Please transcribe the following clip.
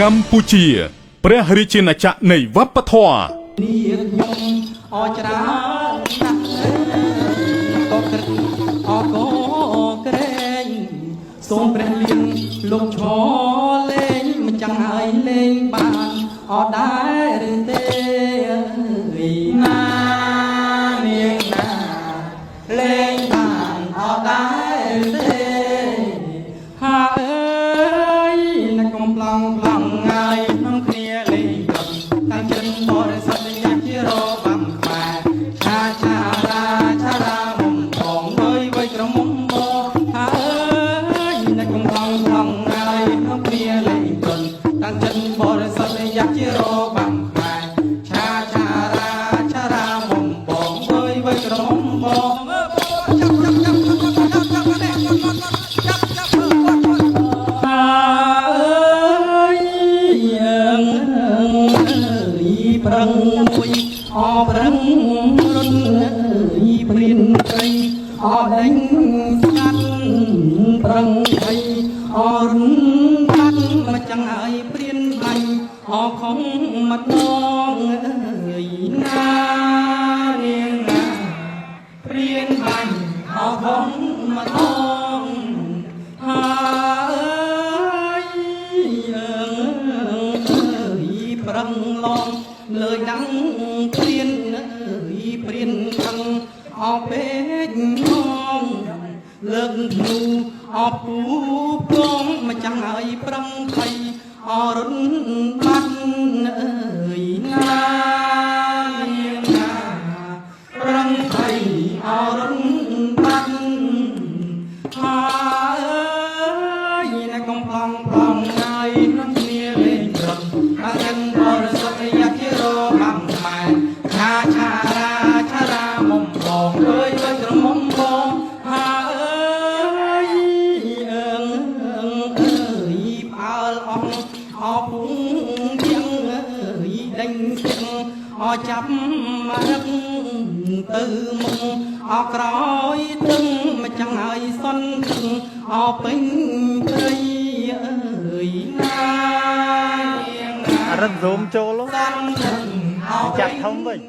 កម្ពុជាព្រះរាជាណាចក្រនៃវប្បធម៌នេះខ្ញុំអច្រាណាស់ក៏ក្រឹកអកក្រែងសូមព្រះលៀនលោកឈរលេងមិនចាំងហើយលេងបានអត់ដែរឬទេណានាងណាលេងបានអត់ដែរទេហាអើយណាកុំប្លង់ងាយក្នុងគ្នាលេងតាំងចិត្តបរិសុទ្ធយ៉ាងជារបាំខ្មែរឆារាមុំបងវៃក្រមុំបងហាអើយណាកុំប្លង់ងាយក្នុងគ្នាលេងតាំងចិត្តបរិសុទ្ធយ៉ាងជារបាំខ្មែរឆារាមុំបងវៃក្រមុំបងប្រឹងមួយអប្រឹងរុនព្រៀនត្រីអដេញស្កាត់ប្រឹងໄខអរុនកាត់មកចាំងហើយព្រៀនបាញ់អខំមកដងណានាងណាព្រៀនបាញ់អខំមកដងហាប្រឹងឡងលើដាំងព្រៀនខឹងអពេកងងលើកធ្នូអពូពងមកចាំងហើយប្រឹងໄខអរុនបាត់ណានាងណាប្រឹងໄខអរុនបាត់ហាអើយណាកុំប្លង់ងាយនឹងគ្នាលេងប្រឹងអានបរិសុទ្ធយ៉ាងជារបាំខ្មែរឆារាមុំបងអើយក្រមុំបងហាអើយផ្អើលអងអពុងទៀងដេញទៀងអចាប់មករឹកទៅមុំអក្រោយទឹងមកចាំងហើយសន់ទឹងអពេញព្រៃណារឹងរោមចូលចាក់ធំវិញ